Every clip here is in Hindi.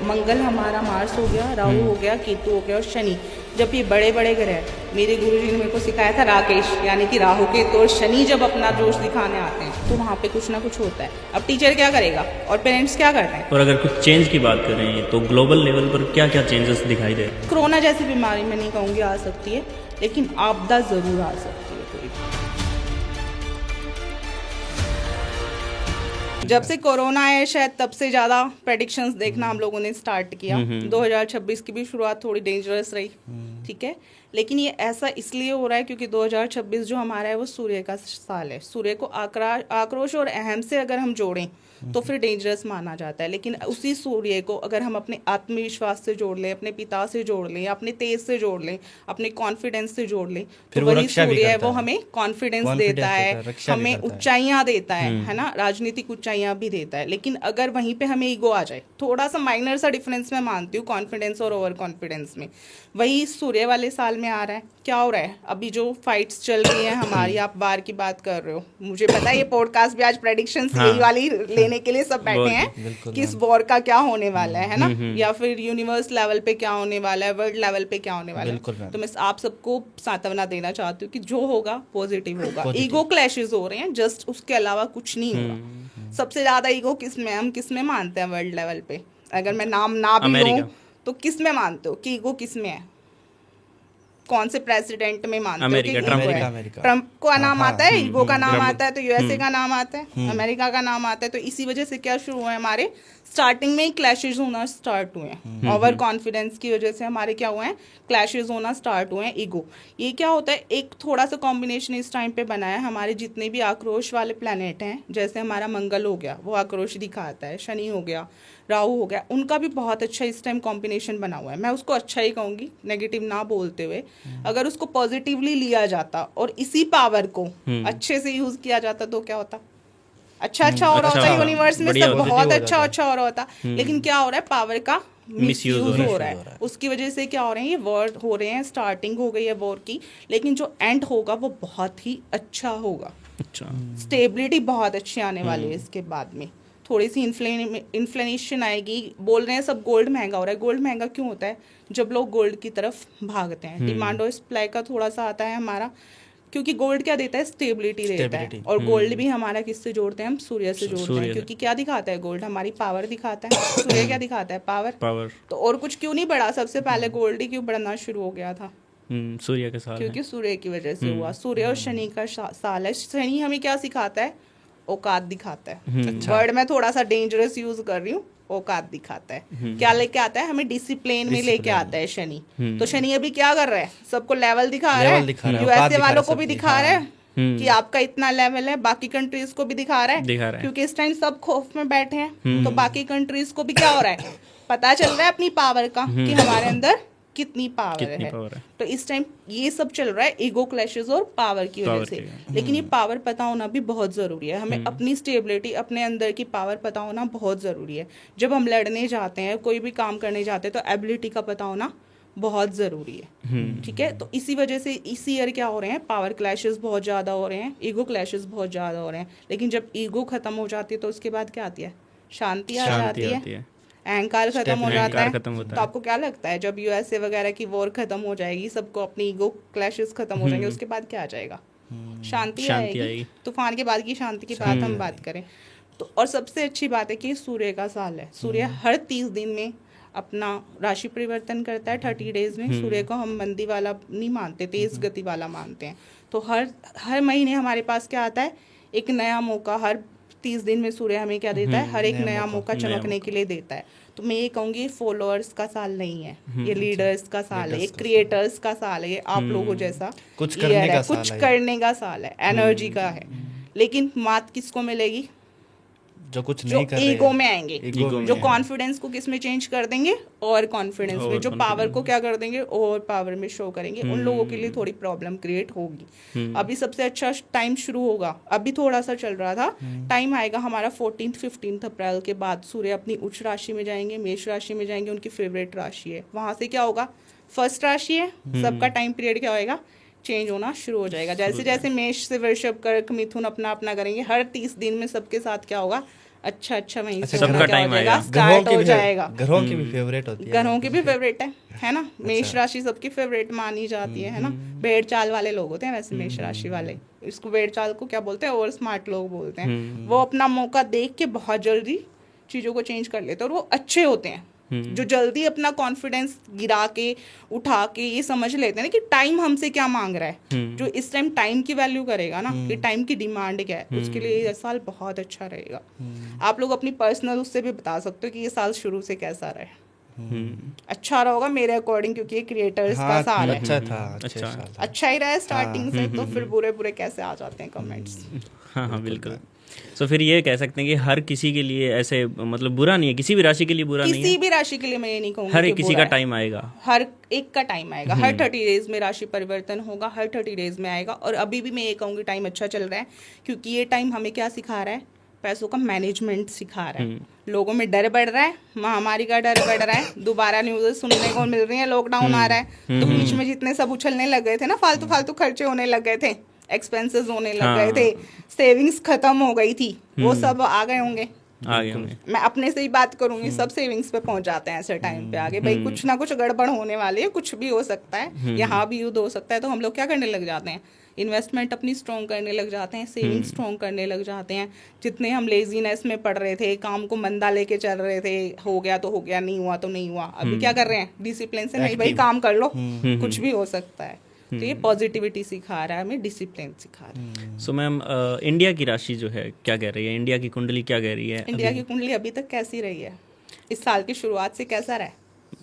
मंगल हमारा मार्स हो गया, राहु हो गया, केतु हो गया और शनि। जब ये बड़े बड़े ग्रह, मेरे गुरुजी ने मेरे को सिखाया था राकेश, यानी कि राहु केतु और शनि जब अपना जोश दिखाने आते हैं तो वहाँ पे कुछ ना कुछ होता है। अब टीचर क्या करेगा और पेरेंट्स क्या करते हैं। और अगर कुछ चेंज की बात करें तो ग्लोबल लेवल पर क्या क्या चेंजेस दिखाई दे रहे हैं? कोरोना जैसी बीमारी मैं नहीं कहूँगी आ सकती है, लेकिन आपदा ज़रूर आ सकती है कोई। जब से कोरोना आया शायद तब से ज़्यादा प्रेडिक्शंस देखना हम लोगों ने स्टार्ट किया। 2026 की भी शुरुआत थोड़ी डेंजरस रही, ठीक है, लेकिन ये ऐसा इसलिए हो रहा है क्योंकि 2026 जो हमारा है वो सूर्य का साल है। सूर्य को आक्रोश और अहम से अगर हम जोड़ें तो फिर डेंजरस माना जाता है, लेकिन उसी सूर्य को अगर हम अपने आत्मविश्वास से जोड़ लें, अपने पिता से जोड़ लें, अपने तेज से जोड़ लें, अपने कॉन्फिडेंस से जोड़ लें, तो वही सूर्य है वो हमें कॉन्फिडेंस देता है, हमें ऊंचाइयां देता है ना, राजनीतिक ऊंचाइयां भी देता है। लेकिन अगर वहीं पे हमें ईगो आ जाए, थोड़ा सा माइनर सा डिफरेंस मैं मानती हूँ कॉन्फिडेंस और ओवर कॉन्फिडेंस में, वही सूर्य वाले साल में आ रहा है। क्या हो रहा है अभी जो फाइट्स चल रही हैं हमारी, आप बार की बात कर रहे हो, मुझे पता है ये पॉडकास्ट भी आज प्रेडिक्शंस यही वाली लेने के लिए सब बैठे हैं कि इस वॉर का क्या होने वाला है ना, या फिर यूनिवर्स लेवल पे क्या होने वाला है, वर्ल्ड लेवल पे क्या होने वाला है। तो मैं आप सबको सांत्वना देना चाहती हूँ कि जो होगा पॉजिटिव होगा। ईगो क्लैशेस हो रहे हैं जस्ट, उसके अलावा कुछ नहीं हो रहा। सबसे ज्यादा ईगो किसमें, हम किसमें मानते हैं वर्ल्ड लेवल पे, अगर मैं नाम ना भी लूं तो किसमें मानते हो कि ईगो किसमें है? कौन से प्रेसिडेंट में मानते हो कि ट्रम्प का नाम आता है, ईगो का नाम आता है, तो यूएसए का नाम आता है, अमेरिका का नाम आता है। तो इसी वजह से क्या शुरू हुआ है, हमारे स्टार्टिंग में ही क्लैशेस होना स्टार्ट हुए हैं। ओवर कॉन्फिडेंस की वजह से हमारे क्या हुए हैं, क्लैशेस होना स्टार्ट हुए हैं। ईगो, ये क्या होता है, एक थोड़ा सा कॉम्बिनेशन इस टाइम पे बना है। हमारे जितने भी आक्रोश वाले प्लैनेट हैं, जैसे हमारा मंगल हो गया, वो आक्रोश दिखाता है, शनि हो गया, राहु हो गया, उनका भी बहुत अच्छा इस टाइम कॉम्बिनेशन बना हुआ है। मैं उसको अच्छा ही कहूँगी, नेगेटिव ना बोलते हुए। अगर उसको पॉजिटिवली लिया जाता और इसी पावर को अच्छे से यूज किया जाता तो क्या होता, अच्छा हो रहा होता, यूनिवर्स में सब बहुत अच्छा हो रहा होता। लेकिन क्या हो रहा है, पावर का मिसयूज हो रहा है। उसकी वजह से क्या हो रहे हैं, ये वॉर हो रहे हैं, स्टार्टिंग हो गई है वॉर की, लेकिन जो एंड होगा वो बहुत ही अच्छा होगा। स्टेबिलिटी बहुत अच्छी आने वाली है इसके बाद में। थोड़ी सी इन्फ्लेशन आएगी। बोल रहे हैं सब गोल्ड महंगा हो रहा है। गोल्ड महंगा क्यों होता है? जब लोग गोल्ड की तरफ भागते हैं। डिमांड और सप्लाई का थोड़ा सा आता है हमारा, क्योंकि गोल्ड क्या देता है, स्टेबिलिटी देता है। और गोल्ड भी हमारा किससे जोड़ते हैं, हम सूर्य से जोड़ते हैं, क्योंकि क्या दिखाता है गोल्ड, हमारी पावर दिखाता है। सूर्य क्या दिखाता है, पावर। तो और कुछ क्यों नहीं बढ़ा, सबसे पहले गोल्ड ही क्यों बढ़ना शुरू हो गया था? सूर्य के साल, क्योंकि सूर्य की वजह से हुआ। सूर्य और शनि का साल है। शनि हमें क्या सिखाता है, औकात दिखाता है। वर्ड में थोड़ा सा डेंजरस यूज कर रही हूँ, औकात दिखाता है। क्या लेके आता है, हमें डिसिप्लिन में लेके आता है शनि। तो शनि अभी क्या कर रहा है, सबको लेवल दिखा रहा है, यूएसए वालों को भी दिखा रहा है कि आपका इतना लेवल है, बाकी कंट्रीज को भी दिखा रहा है, क्योंकि इस टाइम सब खौफ में बैठे हैं। तो बाकी कंट्रीज को भी क्या हो रहा है, पता चल रहा है अपनी पावर का कि हमारे अंदर कितनी पावर है। तो इस टाइम ये सब चल रहा है ईगो क्लैशेस और पावर की वजह से। लेकिन ये पावर पता होना भी बहुत ज़रूरी है। हमें अपनी स्टेबिलिटी, अपने अंदर की पावर पता होना बहुत ज़रूरी है। जब हम लड़ने जाते हैं, कोई भी काम करने जाते हैं, तो एबिलिटी का पता होना बहुत ज़रूरी है। ठीक है, तो इसी वजह से इस ईयर क्या हो रहे हैं, पावर क्लैशेस बहुत ज़्यादा हो रहे हैं, ईगो क्लैशेस बहुत ज़्यादा हो रहे हैं। लेकिन जब ईगो ख़त्म हो जाती है तो उसके बाद क्या आती है, शांति आ जाती है, अहंकार खत्म हो जाता है। तो आपको क्या लगता है, जब यूएसए वगैरह की वॉर खत्म हो जाएगी, सबको अपनी ईगो क्लैशेस खत्म हो जाएंगे, उसके बाद क्या आ जाएगा, शांति आएगी। तूफान के बाद की शांति की बात हम बात करें तो। और सबसे अच्छी बात है कि सूर्य का साल है। सूर्य हर 30 दिन में अपना राशि परिवर्तन करता है, 30 डेज में। सूर्य को हम मंदी वाला नहीं मानते, तेज गति वाला मानते हैं। तो हर महीने हमारे पास क्या आता है, एक नया मौका। हर 30 दिन में सूर्य हमें क्या देता है, हर एक नया मौका चमकने के लिए देता है। तो मैं ये कहूँगी फॉलोअर्स का साल नहीं है, ये लीडर्स का साल है, ये क्रिएटर्स का साल है, ये आप लोगों जैसा कुछ करने का साल है, एनर्जी का है। लेकिन मात किसको मिलेगी, जो कुछ नहीं कर रहे, ईगो में आएंगे, जो कॉन्फिडेंस को किस में चेंज कर देंगे, और कॉन्फिडेंस में, जो पावर को क्या कर देंगे, और पावर में शो करेंगे। उन लोगों के लिए थोड़ी प्रॉब्लम क्रिएट होगी। अभी सबसे अच्छा टाइम शुरू होगा, अभी थोड़ा सा चल रहा था, टाइम आएगा हमारा 14-15 अप्रैल के बाद। सूर्य अपनी उच्च राशि में जाएंगे, मेष राशि में जाएंगे, उनकी फेवरेट राशि है। वहां से क्या होगा, फर्स्ट राशि है, सबका टाइम पीरियड क्या होएगा, चेंज होना शुरू हो जाएगा। जैसे जैसे मेष से वृषभ, कर्क, मिथुन अपना अपना करेंगे, हर 30 दिन में सबके साथ क्या होगा, अच्छा वहीं से अच्छा, सबका क्या हो टाइम जाएगा, आएगा। स्टार्ट हो जाएगा। ग्रहों की भी फेवरेट होती है। ग्रहों की भी फेवरेट है ना। मेष राशि सबकी फेवरेट मानी जाती है ना। भेड़ चाल वाले लोग होते हैं वैसे मेष राशि वाले। इसको भेड़ चाल को क्या बोलते हैं, ओवर स्मार्ट लोग बोलते हैं। वो अपना मौका देख के बहुत जल्दी चीज़ों को चेंज कर लेते हैं और वो अच्छे होते हैं। जो जल्दी अपना कॉन्फिडेंस गिरा के उठा के ये समझ लेते हैं ना कि टाइम हमसे क्या मांग रहा है। जो इस टाइम टाइम की वैल्यू करेगा ना कि टाइम की डिमांड क्या है, उसके लिए ये साल बहुत अच्छा रहेगा। आप लोग अपनी पर्सनल उससे भी बता सकते हो कि ये साल शुरू से कैसा रहे। अच्छा रहोगा मेरे अकॉर्डिंग, क्योंकि ये क्रिएटर्स का साल है। अच्छा था, अच्छे अच्छा। साल था। अच्छा ही रहा है स्टार्टिंग से, तो फिर बुरे बुरे कैसे आ जाते हैं कमेंट्स। हाँ बिल्कुल। तो फिर ये कह सकते हैं कि हर किसी के लिए ऐसे मतलब बुरा नहीं है, किसी भी राशि के लिए बुरा नहीं किसी है। भी राशि के लिए मैं ये नहीं कहूँगी हर कि एक किसी बुरा का है। टाइम आएगा। हर एक का टाइम आएगा। हर 30 डेज में राशि परिवर्तन होगा, हर 30 डेज में आएगा। और अभी भी मैं ये कहूँगी टाइम अच्छा चल रहा है, क्योंकि ये टाइम हमें क्या सिखा रहा है, पैसों का मैनेजमेंट सिखा रहा है। लोगों में डर बढ़ रहा है, महामारी का डर बढ़ रहा है, दोबारा न्यूज़ सुनने को मिल रही है, लॉकडाउन आ रहा है। तो बीच में जितने सब उछलने लग गए थे ना, फालतू फालतू खर्चे होने लग गए थे, एक्सपेंसेस होने लग गए थे, सेविंग्स खत्म हो गई थी, वो सब आ गए होंगे। आगे होंगे। मैं अपने से ही बात करूंगी, सब सेविंग्स पे पहुंच जाते हैं ऐसे टाइम पे आगे। भाई कुछ ना कुछ गड़बड़ होने वाली है, कुछ भी हो सकता है, यहाँ भी युद्ध हो सकता है। तो हम लोग क्या करने लग जाते हैं, इन्वेस्टमेंट अपनी स्ट्रॉन्ग करने लग जाते हैं, सेविंग स्ट्रॉन्ग करने लग जाते हैं। जितने हम लेजीनेस में पड़ रहे थे, काम को मंदा लेके चल रहे थे, हो गया तो हो गया, नहीं हुआ तो नहीं हुआ, अभी क्या कर रहे हैं, डिसिप्लिन से, नहीं भाई काम कर लो, कुछ भी हो सकता है। तो ये पॉजिटिविटी सिखा रहा है हमें, डिसिप्लिन सिखा रहा है। सो मैम, इंडिया की राशि जो है क्या कह रही है, इंडिया की कुंडली क्या कह रही है? इंडिया की कुंडली अभी तक कैसी रही है, इस साल की शुरुआत से कैसा रहा है?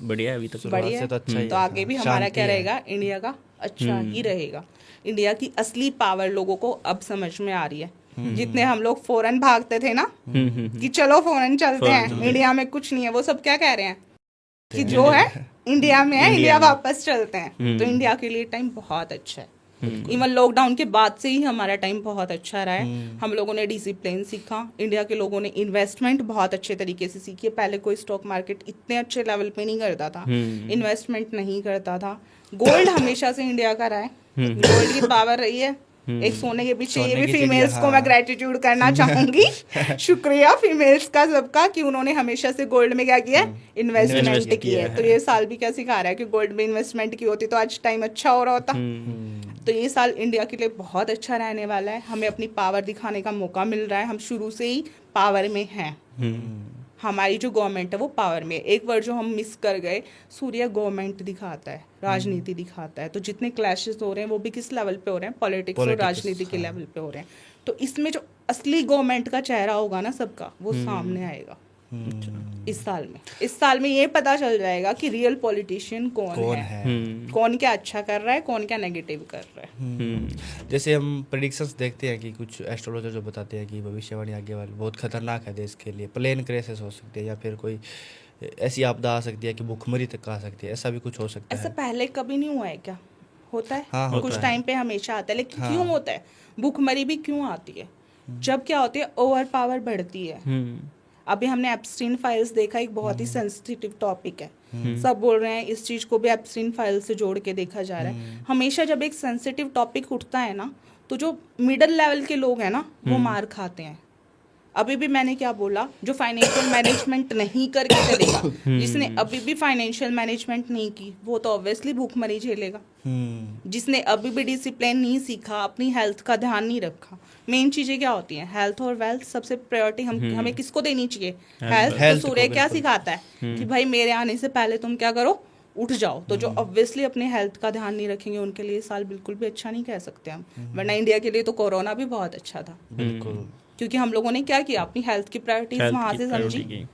बढ़िया है अभी तक। बढ़िया से तो अच्छा ही तो है। आगे भी हमारा शांति क्या है। रहेगा, इंडिया का अच्छा ही रहेगा। इंडिया की असली पावर लोगों को अब समझ में आ रही है। जितने हम लोग फॉरेन भागते थे ना कि चलो फॉरेन चलते हैं, इंडिया में कुछ नहीं है, वो सब क्या कह रहे हैं कि जो है इंडिया में है, इंडिया वापस चलते हैं। तो इंडिया के लिए टाइम बहुत अच्छा है। इवन लॉकडाउन के बाद से ही हमारा टाइम बहुत अच्छा रहा है। हम लोगों ने डिसिप्लिन सीखा, इंडिया के लोगों ने इन्वेस्टमेंट बहुत अच्छे तरीके से सीखी है। पहले कोई स्टॉक मार्केट इतने अच्छे लेवल पे नहीं करता था, इन्वेस्टमेंट नहीं करता था। गोल्ड हमेशा से इंडिया का रहा है, गोल्ड की पावर रही है। एक सोने के पीछे ये भी फीमेल्स को मैं ग्रेटिट्यूड करना चाहूंगी। शुक्रिया फीमेल्स का सबका कि उन्होंने हमेशा से गोल्ड में क्या किया, इन्वेस्टमेंट की है। तो ये साल भी क्या सिखा रहा है कि गोल्ड में इन्वेस्टमेंट की होती तो आज टाइम अच्छा हो रहा होता। तो ये साल इंडिया के लिए बहुत अच्छा रहने वाला है। हमें अपनी पावर दिखाने का मौका मिल रहा है, हम शुरू से ही पावर में हैं। हमारी जो गवर्नमेंट है वो पावर में है। एक वर्ड जो हम मिस कर गए, सूर्य गवर्नमेंट दिखाता है, राजनीति दिखाता है। तो जितने क्लैशेस हो रहे हैं वो भी किस लेवल पे हो रहे हैं, पॉलिटिक्स और राजनीति के लेवल पे हो रहे हैं। तो इसमें जो असली गवर्नमेंट का चेहरा होगा ना सबका, वो सामने आएगा इस साल में ये पता चल जाएगा कि रियल पॉलिटिशियन कौन है, कौन क्या अच्छा कर रहा है, कौन क्या नेगेटिव कर रहा है। जैसे हम प्रेडिक्शंस देखते हैं कि कुछ एस्ट्रोलॉजर जो बताते हैं कि भविष्यवाणी आगे वाली बहुत खतरनाक है देश के लिए, प्लेन क्रैशेस हो सकते हैं या फिर कोई ऐसी आपदा आ सकती है कि भूखमरी तक आ सकती है, ऐसा भी कुछ हो सकता है। ऐसा पहले कभी नहीं हुआ है क्या? होता है, हाँ, होता कुछ है। टाइम पे हमेशा आता है, लेकिन क्यों होता है? भूखमरी भी क्यों आती है? जब क्या होती है, ओवर पावर बढ़ती है। अभी हमने एप्स्टीन फाइल्स देखा, एक बहुत ही सेंसिटिव टॉपिक है। सब बोल रहे हैं इस चीज को भी एप्स्टीन फाइल से जोड़ के देखा जा रहा है। हमेशा जब एक सेंसिटिव टॉपिक उठता है ना, तो जो मिडिल लेवल के लोग हैं ना, वो मार खाते हैं। अभी भी मैंने क्या बोला, जो फाइनेंशियल मैनेजमेंट नहीं करके चलेगा, जिसने अभी भी फाइनेंशियल मैनेजमेंट नहीं की, वो तो ऑब्वियसली भूखमरी झेलेगा। जिसने अभी भी डिसिप्लिन नहीं सीखा, अपनी हेल्थ का ध्यान नहीं रखा। मेन चीजें क्या होती हैं, हेल्थ और वेल्थ। सबसे प्रायोरिटी हमें किसको देनी चाहिए, हेल्थ। तो सूर्य क्या सिखाता है कि भाई मेरे आने से पहले तुम क्या करो, उठ जाओ। तो जो ऑब्वियसली अपने हेल्थ का ध्यान नहीं रखेंगे, उनके लिए साल बिल्कुल भी अच्छा नहीं कह सकते हम। वरना इंडिया के लिए तो कोरोना भी बहुत अच्छा था, बिल्कुल, क्योंकि हम लोगों ने क्या किया, अपनी हेल्थ की प्रायोरिटीज वहां से समझी,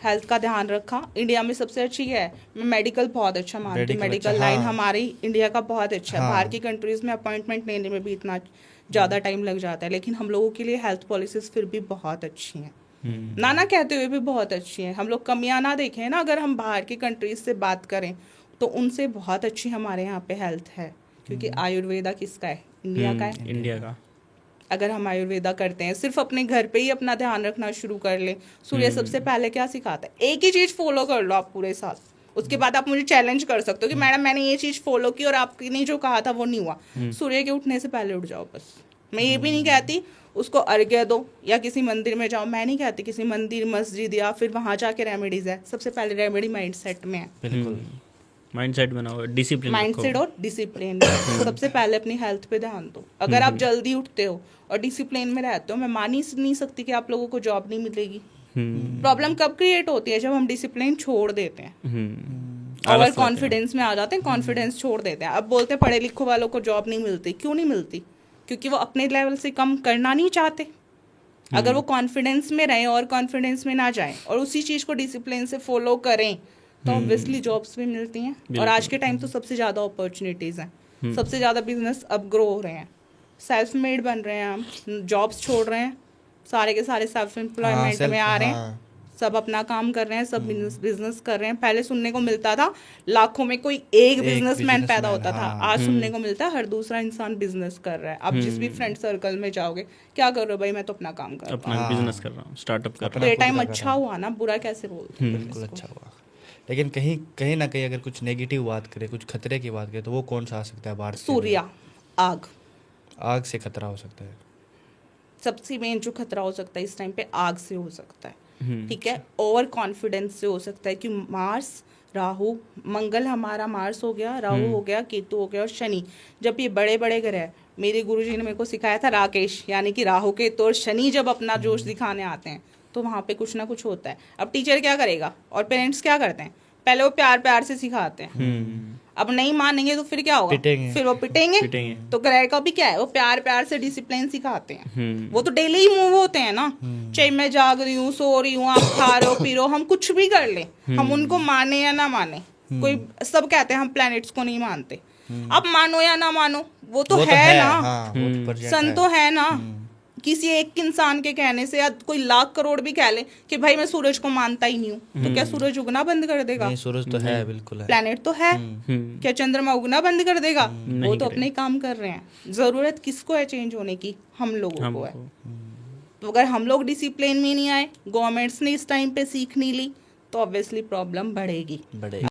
हेल्थ का ध्यान रखा। इंडिया में सबसे अच्छी है, मैं मेडिकल बहुत अच्छा मानती हूँ। मेडिकल लाइन हमारी इंडिया का बहुत अच्छा है। बाहर की कंट्रीज में अपॉइंटमेंट लेने में भी इतना ज़्यादा टाइम लग जाता है, लेकिन हम लोगों के लिए हेल्थ पॉलिसीज फिर भी बहुत अच्छी हैं। ना कहते हुए भी बहुत अच्छी हैं। हम लोग कमियां ना देखें ना, अगर हम बाहर की कंट्रीज से बात करें तो उनसे बहुत अच्छी हमारे यहाँ पे हेल्थ है। क्योंकि आयुर्वेदा किसका है, इंडिया का है। इंडिया का। अगर हम आयुर्वेदा करते हैं, सिर्फ अपने घर पे ही अपना ध्यान रखना शुरू कर ले। सूर्य सबसे पहले क्या सिखाता है, एक ही चीज फॉलो कर लो आप पूरे साल। उसके बाद आप मुझे चैलेंज कर सकते हो कि मैडम मैंने ये चीज फॉलो की और आपने जो कहा था वो नहीं हुआ। सूर्य के उठने से पहले उठ जाओ बस। मैं ये भी नहीं कहती उसको अर्घ्य दो या किसी मंदिर में जाओ। मैं नहीं कहती किसी मंदिर मस्जिद या फिर वहाँ जाके रेमेडीज है, सबसे पहले रेमेडी माइंड सेट में है। बिल्कुल माइंडसेट बनाओ, डिसिप्लिन माइंडसेट और डिसिप्लिन। सबसे पहले अपनी हेल्थ पे ध्यान दो। अगर आप जल्दी उठते हो और डिसिप्लिन में रहते हो, मैं मान ही नहीं सकती कि आप लोगों को जॉब नहीं मिलेगी। प्रॉब्लम कब क्रिएट होती है? जब हम डिसिप्लिन छोड़ देते हैं और कॉन्फिडेंस में आ जाते हैं, कॉन्फिडेंस छोड़ देते हैं। अब बोलते हैं पढ़े लिखों वालों को जॉब नहीं मिलती। क्यों नहीं मिलती? क्योंकि वो अपने लेवल से कम करना नहीं चाहते। अगर वो कॉन्फिडेंस में रहें और कॉन्फिडेंस में ना जाएं और उसी चीज़ को डिसिप्लिन से फॉलो करें तो ऑब्वियसली जॉब्स भी मिलती हैं। और आज के टाइम तो सबसे ज़्यादा अपॉर्चुनिटीज़ हैं, सबसे ज़्यादा बिजनेस अब ग्रो हो रहे हैं, सेल्फ मेड बन रहे हैं, हम जॉब्स छोड़ रहे हैं, सारे के सारे सेल्फ एम्प्लॉयमेंट में आ रहे हैं, सब अपना काम कर रहे हैं, सब बिजनेस कर रहे हैं। पहले सुनने को मिलता था लाखों में कोई एक बिजनेसमैन पैदा होता था, आज सुनने को मिलता है हर दूसरा इंसान बिजनेस कर रहा है। आप जिस भी फ्रेंड सर्कल में जाओगे, क्या कर रहे हो भाई? मैं तो अपना काम कर रहा हूँ, अपना बिजनेस कर रहा हूँ, स्टार्टअप कर रहा तो ये टाइम अच्छा हुआ ना, बुरा कैसे बोलते हैं? बिल्कुल अच्छा हुआ। लेकिन कहीं कहीं ना कहीं अगर कुछ नेगेटिव बात करें, कुछ खतरे की बात करें, तो वो कौन सा आ सकता है? भारत सूर्या, आग। आग से खतरा हो सकता है। सबसे मेन जो खतरा हो सकता है इस टाइम पे आग से हो सकता है, ठीक है। ओवर कॉन्फिडेंस से हो सकता है कि मार्स, राहु, मंगल हमारा मार्स हो गया, राहु हो गया, केतु हो गया और शनि, जब ये बड़े बड़े ग्रह है, मेरे गुरुजी ने मेरे को सिखाया था राकेश, यानी कि राहु केतु और शनि जब अपना जोश दिखाने आते हैं तो वहाँ पे कुछ ना कुछ होता है। अब टीचर क्या करेगा और पेरेंट्स क्या करते हैं? पहले वो प्यार प्यार से सिखाते हैं, अब नहीं मानेंगे तो फिर क्या होगा? फिर वो पिटेंगे। तो ग्रह का भी क्या है, वो प्यार प्यार से डिसिप्लिन सिखाते हैं। वो तो डेली ही मूव होते हैं ना, चाहे मैं जाग रही हूँ, सो रही हूँ, आप खा रहे हो, पी रहे हो, हम कुछ भी कर ले, हम उनको माने या ना माने। कोई सब कहते हैं हम प्लैनेट्स को नहीं मानते, आप मानो या ना मानो, वो तो है ना, सन तो है ना। किसी एक इंसान के कहने से या कोई लाख करोड़ भी कह ले कि भाई मैं सूरज को मानता ही नहीं हूँ, तो क्या सूरज उगना बंद कर देगा? नहीं, सूरज तो है, बिल्कुल है। प्लैनेट तो है, क्या चंद्रमा उगना बंद कर देगा? वो तो अपने काम कर रहे हैं। जरूरत किसको है चेंज होने की? हम लोगों को है। तो अगर हम लोग डिसिप्लिन में नहीं आए, गवर्नमेंट्स ने इस टाइम पे सीख नहीं ली, तो ऑब्वियसली प्रॉब्लम बढ़ेगी।